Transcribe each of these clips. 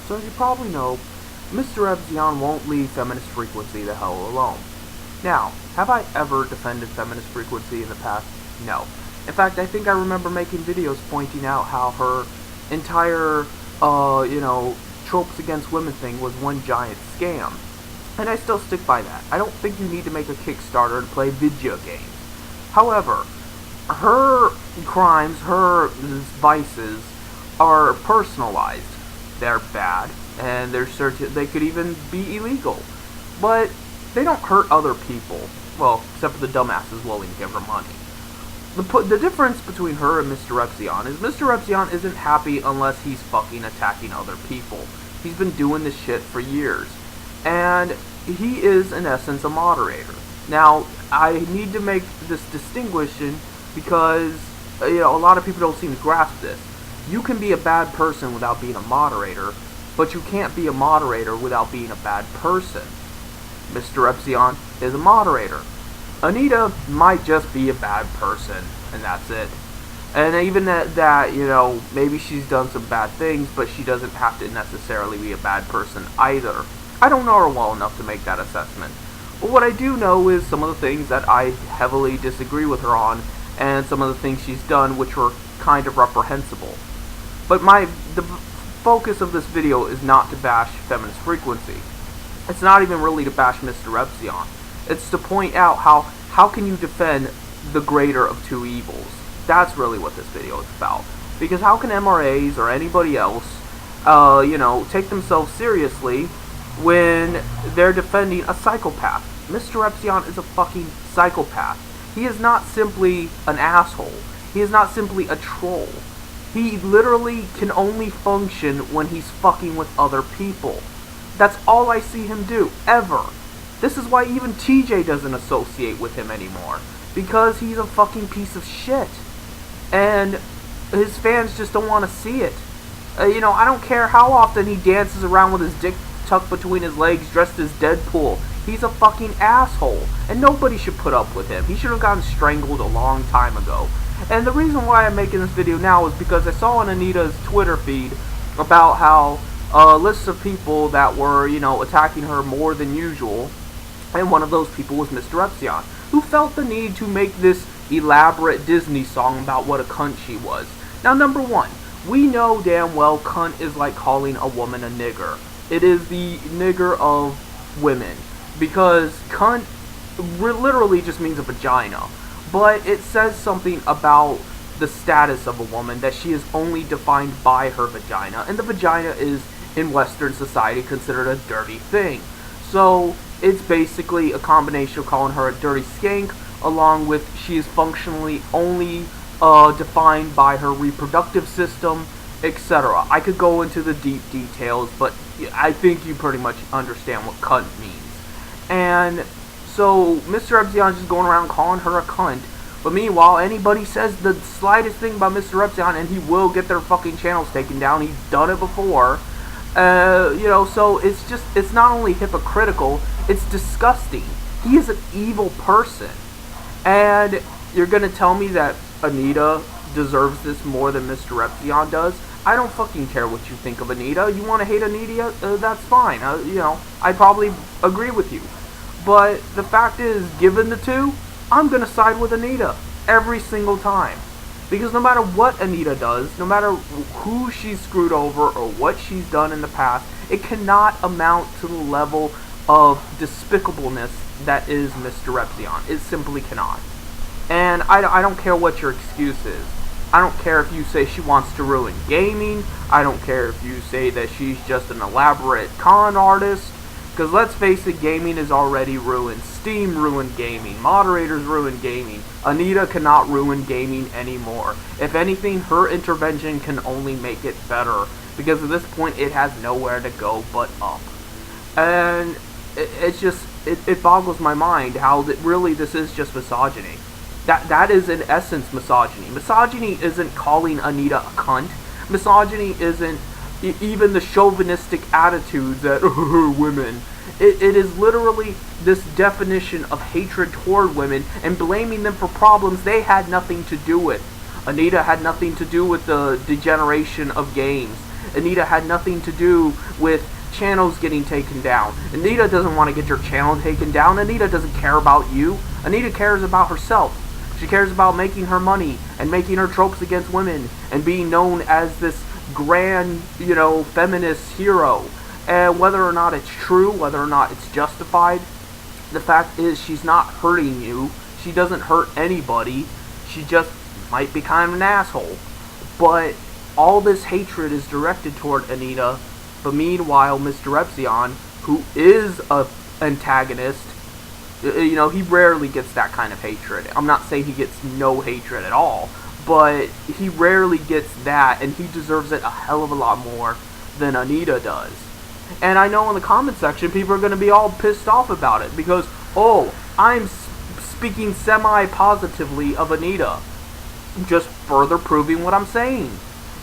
So as you probably know, Mr. Epsilon won't leave Feminist Frequency the hell alone. Now, have I ever defended Feminist Frequency in the past? No. In fact, I think I remember making videos pointing out how her entire, tropes against women thing was one giant scam. And I still stick by that. I don't think you need to make a Kickstarter to play video games. However, her crimes, her vices, are personalized. They're bad, and they could even be illegal. But they don't hurt other people. Well, except for the dumbasses willing to give her money. The difference between her and Mr. Epsilon is Mr. Epsilon isn't happy unless he's fucking attacking other people. He's been doing this shit for years. And he is, in essence, a moderator. Now, I need to make this distinction because, a lot of people don't seem to grasp this. You can be a bad person without being a moderator, but you can't be a moderator without being a bad person. Mr. Epsilon is a moderator. Anita might just be a bad person, and that's it. And even that, maybe she's done some bad things, but she doesn't have to necessarily be a bad person either. I don't know her well enough to make that assessment. But what I do know is some of the things that I heavily disagree with her on, and some of the things she's done which were kind of reprehensible. But the focus of this video is not to bash Feminist Frequency. It's not even really to bash Mr. Epsilon. It's to point out how can you defend the greater of two evils. That's really what this video is about. Because how can MRAs or anybody else, take themselves seriously when they're defending a psychopath? Mr. Epsilon is a fucking psychopath. He is not simply an asshole. He is not simply a troll. He literally can only function when he's fucking with other people. That's all I see him do, ever. This is why even TJ doesn't associate with him anymore. Because he's a fucking piece of shit. And his fans just don't want to see it. I don't care how often he dances around with his dick tucked between his legs dressed as Deadpool. He's a fucking asshole. And nobody should put up with him. He should have gotten strangled a long time ago. And the reason why I'm making this video now is because I saw on Anita's Twitter feed about how lists of people that were, attacking her more than usual. And one of those people was Mr. Epsilon, who felt the need to make this elaborate Disney song about what a cunt she was. Now, number one, we know damn well cunt is like calling a woman a nigger. It is the nigger of women. Because cunt literally just means a vagina. But it says something about the status of a woman that she is only defined by her vagina. And the vagina is, in Western society, considered a dirty thing. So it's basically a combination of calling her a dirty skank, along with she is functionally only defined by her reproductive system, etc. I could go into the deep details, but I think you pretty much understand what cunt means. And so Mr. Epsilon's just going around calling her a cunt, but meanwhile, anybody says the slightest thing about Mr. Epsilon and he will get their fucking channels taken down. He's done it before. So it's not only hypocritical, it's disgusting. He is an evil person. And you're gonna tell me that Anita deserves this more than Mr. Epsilon does? I don't fucking care what you think of Anita. You wanna hate Anita? That's fine. I probably agree with you. But the fact is, given the two, I'm gonna side with Anita every single time. Because no matter what Anita does, no matter who she's screwed over or what she's done in the past, it cannot amount to the level of despicableness that is Mr. Epsilon. It simply cannot. And I don't care what your excuse is. I don't care if you say she wants to ruin gaming. I don't care if you say that she's just an elaborate con artist. Because let's face it, gaming is already ruined. Steam ruined gaming. Moderators ruined gaming. Anita cannot ruin gaming anymore. If anything, her intervention can only make it better. Because at this point, it has nowhere to go but up. And it boggles my mind how that really this is just misogyny. That is in essence misogyny. Misogyny isn't calling Anita a cunt. Misogyny isn't even the chauvinistic attitudes that women. It is literally this definition of hatred toward women and blaming them for problems they had nothing to do with. Anita had nothing to do with the degeneration of games. Anita had nothing to do with channels getting taken down. Anita doesn't want to get your channel taken down. Anita doesn't care about you. Anita cares about herself. She cares about making her money and making her tropes against women and being known as this grand, feminist hero. And whether or not it's true, whether or not it's justified, the fact is she's not hurting you. She doesn't hurt anybody. She just might be kind of an asshole. But all this hatred is directed toward Anita. But meanwhile, Mr. Epsilon, who is an antagonist, he rarely gets that kind of hatred. I'm not saying he gets no hatred at all, but he rarely gets that, and he deserves it a hell of a lot more than Anita does. And I know in the comment section, people are going to be all pissed off about it, because, I'm speaking semi-positively of Anita, just further proving what I'm saying.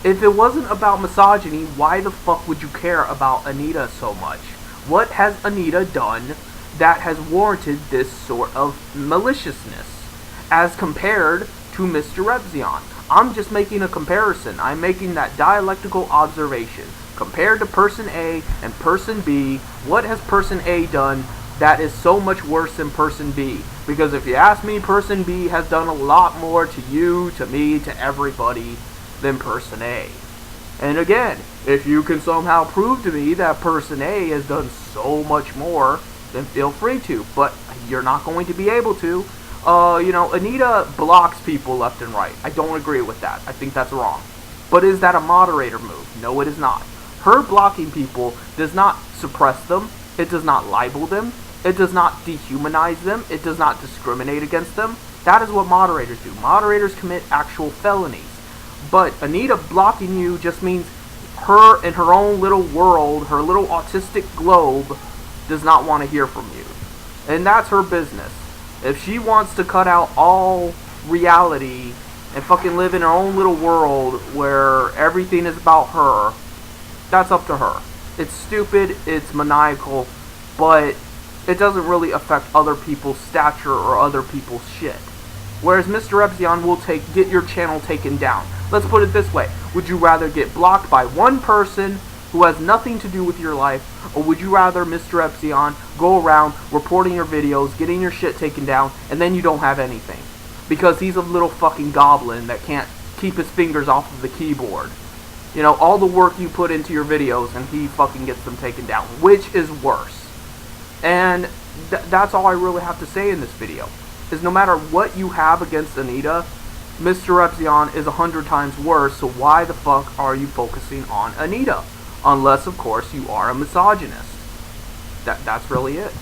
If it wasn't about misogyny, why the fuck would you care about Anita so much? What has Anita done that has warranted this sort of maliciousness as compared to Mr. Epsilon? I'm just making a comparison. I'm making that dialectical observation. Compared to person A and person B, what has person A done that is so much worse than person B? Because if you ask me, person B has done a lot more to you, to me, to everybody than person A. And again, if you can somehow prove to me that person A has done so much more, then feel free to, but you're not going to be able to. Anita blocks people left and right. I don't agree with that. I think that's wrong. But is that a moderator move? No, it is not. Her blocking people does not suppress them. It does not libel them. It does not dehumanize them. It does not discriminate against them. That is what moderators do. Moderators commit actual felonies. But Anita blocking you just means her in her own little world, her little autistic globe, does not want to hear from you. And that's her business. If she wants to cut out all reality and fucking live in her own little world where everything is about her, that's up to her. It's stupid, it's maniacal, but it doesn't really affect other people's stature or other people's shit. Whereas Mr. Epsilon will get your channel taken down. Let's put it this way. Would you rather get blocked by one person who has nothing to do with your life, or would you rather Mr. Epsilon go around reporting your videos, getting your shit taken down, and then you don't have anything? Because he's a little fucking goblin that can't keep his fingers off of the keyboard. All the work you put into your videos, and he fucking gets them taken down. Which is worse? And that's all I really have to say in this video. Is no matter what you have against Anita, Mr. Epsilon is 100 times worse, so why the fuck are you focusing on Anita? Unless, of course, you are a misogynist. That's really it.